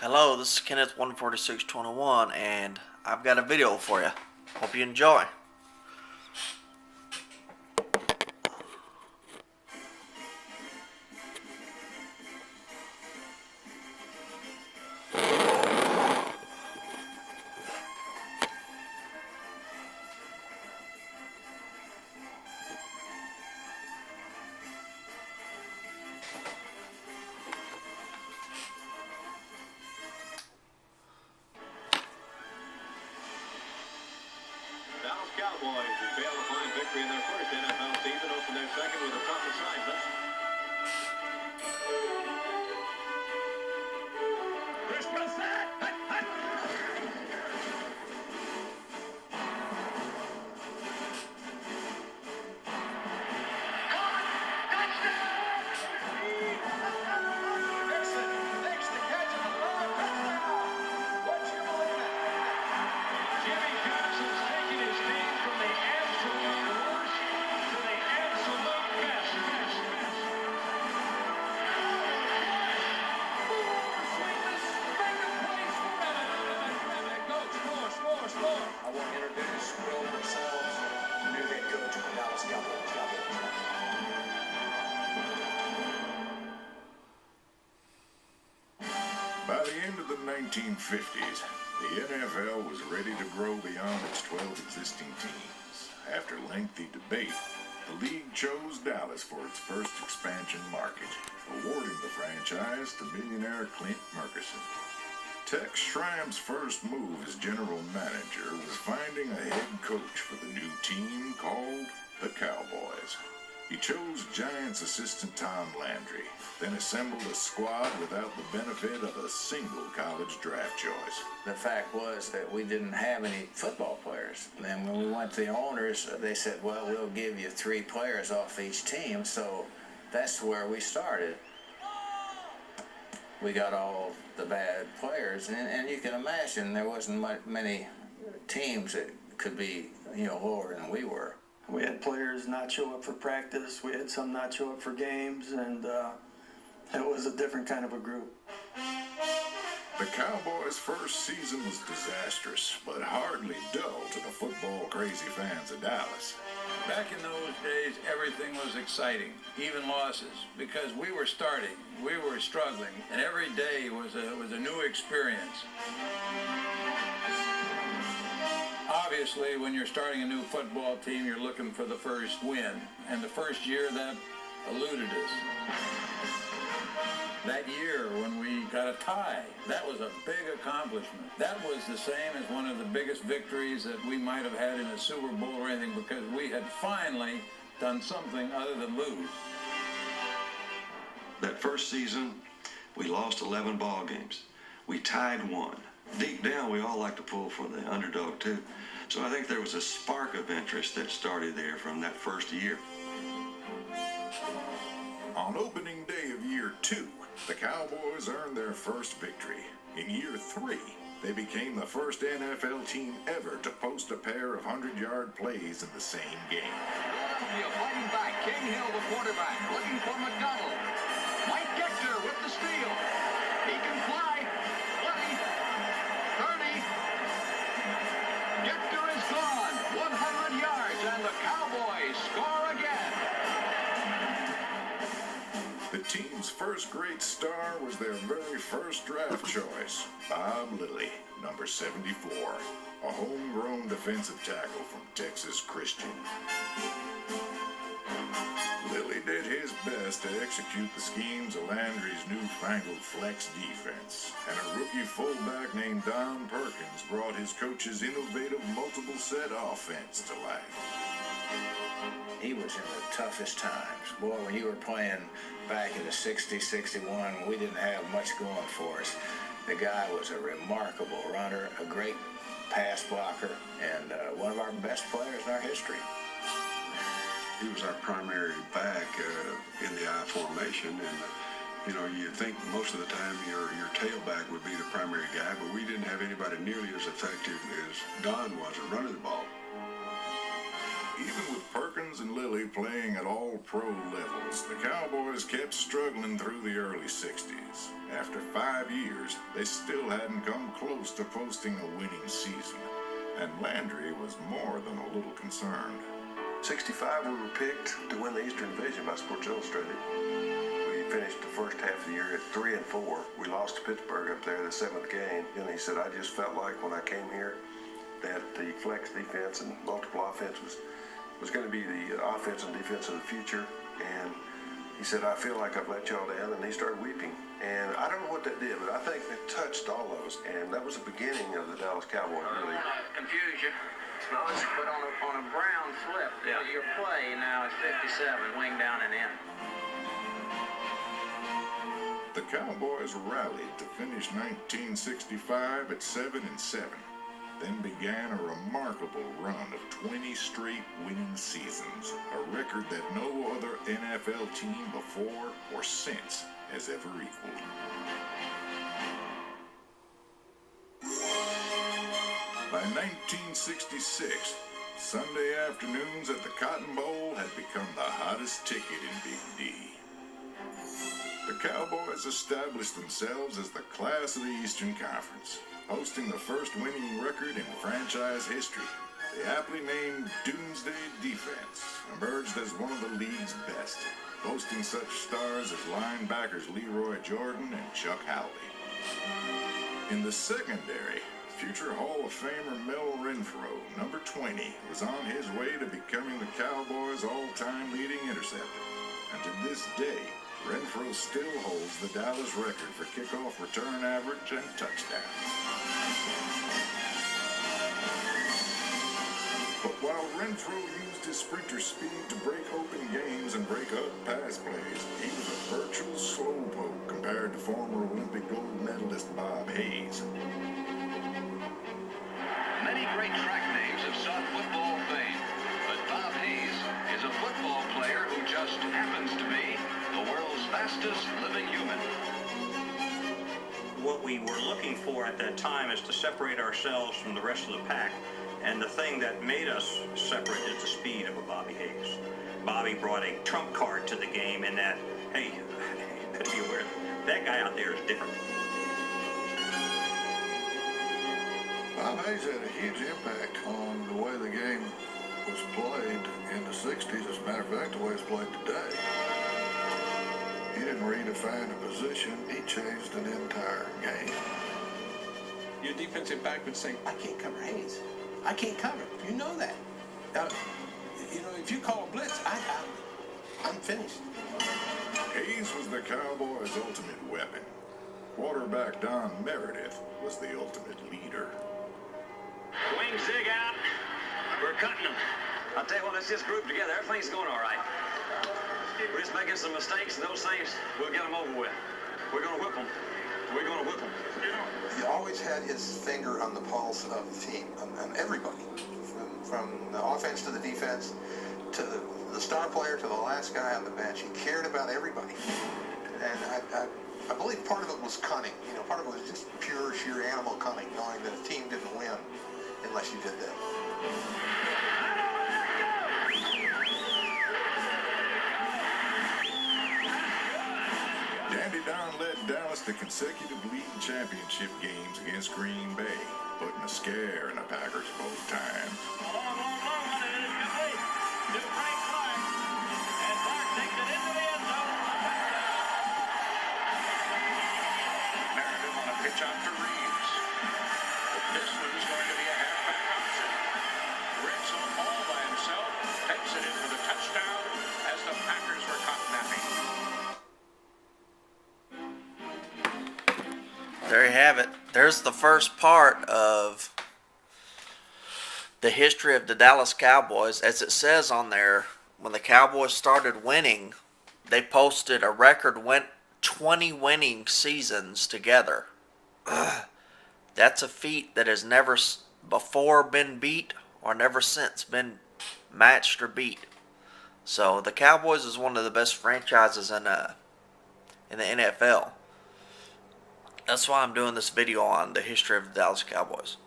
Hello, this is Kenneth 14621, and I've got a video for you. Hope you enjoy. Dallas Cowboys, who failed to find victory in their first NFL season, open their second with a tough assignment. Christmas sack! I want to introduce Will themselves, new head coach of the Dallas Cowboys. By the end of the 1950s, the NFL was ready to grow beyond its 12 existing teams. After lengthy debate, the league chose Dallas for its first expansion market, awarding the franchise to millionaire Clint Murkison. Tex Schramm's first move as general manager was finding a head coach for the new team called the Cowboys. He chose Giants assistant Tom Landry, then assembled a squad without the benefit of a single college draft choice. The fact was that we didn't have any football players. And when we went to the owners, they said, well, we'll give you 3 players off each team. So that's where we started. We got all the bad players, and you can imagine there wasn't many teams that could be, lower than we were. We had players not show up for practice. We had some not show up for games, and it was a different kind of a group. The Cowboys' first season was disastrous, but hardly dull to the football-crazy fans of Dallas. Back in those days, everything was exciting, even losses, because we were starting, we were struggling, and every day was a new experience. Obviously, when you're starting a new football team, you're looking for the first win, and the first year that eluded us. That year when we got a tie, that was a big accomplishment. That was the same as one of the biggest victories that we might have had in a Super Bowl or anything, because we had finally done something other than lose. That first season, we lost 11 ball games. We tied 1. Deep down, we all like to pull for the underdog too. So I think there was a spark of interest that started there from that first year. On opening day of year 2, the Cowboys earned their first victory. In year 3, they became the first NFL team ever to post a pair of 100-yard plays in the same game. Philadelphia fighting back. King Hill, the quarterback, looking for McDonald. Mike Gector with the steal. He can fly. 20, 30. Gector is gone. 100 yards, and the Cowboys score again. The team's first great star was their very first draft choice, Bob Lilly, number 74, a homegrown defensive tackle from Texas Christian. Lilly did his best to execute the schemes of Landry's newfangled flex defense, and a rookie fullback named Don Perkins brought his coach's innovative multiple set offense to life. He was in the toughest times. Boy, when you were playing back in the 60s, 61, we didn't have much going for us. The guy was a remarkable runner, a great pass blocker, and one of our best players in our history. He was our primary back in the I formation, and you think most of the time your tailback would be the primary guy, but we didn't have anybody nearly as effective as Don was at running the ball. Even with Perkins Buzz and Lily playing at all pro levels, the Cowboys kept struggling through the early 60s. After 5 years, they still hadn't come close to posting a winning season, and Landry was more than a little concerned. 65, we were picked to win the Eastern Division by Sports Illustrated. We finished the first half of the year at 3-4. We lost to Pittsburgh up there the 7th game, and he said, I just felt like when I came here that the flex defense and multiple offense was going to be the offense and defense of the future. And he said, I feel like I've let y'all down, and he started weeping. And I don't know what that did, but I think it touched all of us, and that was the beginning of the Dallas Cowboys, really. Confusion. But on a brown slip, your play now is 57, wing down and in. The Cowboys rallied to finish 1965 at 7-7, then began a remarkable run of 20 straight winning seasons, a record that no other NFL team before or since has ever equaled. By 1966, Sunday afternoons at the Cotton Bowl had become the hottest ticket in Big D. The Cowboys established themselves as the class of the Eastern Conference, posting the first winning record in franchise history. The aptly named Doomsday Defense emerged as one of the league's best, boasting such stars as linebackers Leroy Jordan and Chuck Howley. In the secondary, future Hall of Famer Mel Renfro, number 20, was on his way to becoming the Cowboys' all-time leading interceptor. And to this day, Renfro still holds the Dallas record for kickoff return average and touchdowns. But while Renfro used his sprinter speed to break open games and break up pass plays, he was a virtual slowpoke compared to former Olympic gold medalist Bob Hayes. Many great track names have sought football fame, but Bob Hayes is a football player who just happens to be the world's fastest living human. What we were looking for at that time is to separate ourselves from the rest of the pack, and the thing that made us separate is the speed of a Bobby Hayes. Bobby brought a trump card to the game in that, hey, you better be aware that guy out there is different. Bob Hayes had a huge impact on the way the game was played in the 60s. As a matter of fact, the way it's played today. He didn't redefine a position. He changed an entire game. Your defensive back would say, I can't cover Hayes. I can't cover. You know that. If you call a blitz, I'm finished. Hayes was the Cowboys' ultimate weapon. Quarterback Don Meredith was the ultimate leader. Wings zig out. We're cutting them. I'll tell you what, let's just group together. Everything's going all right. We're just making some mistakes, and those things, we'll get them over with. We're going to whip them. We're going to whip them. He always had his finger on the pulse of the team, on everybody, from the offense to the defense, to the star player to the last guy on the bench. He cared about everybody. And I believe part of it was cunning. Part of it was just pure, sheer animal cunning, knowing that a team didn't win unless you did that. Dandy Don led Dallas to consecutive league championship games against Green Bay, putting a scare in the Packers both times. Long one, and it is complete to Frank Clark. And Clark takes it into the end zone. Meredith on a pitch out to Reeves. This one is going to be a halfback option. Ritz on the ball by himself, takes it in for the touchdown as the Packers were caught napping. There you have it. There's the first part of the history of the Dallas Cowboys. As it says on there, when the Cowboys started winning, they posted a record 20 winning seasons together. That's a feat that has never before been beat or never since been matched or beat. So the Cowboys is one of the best franchises in the NFL. That's why I'm doing this video on the history of the Dallas Cowboys.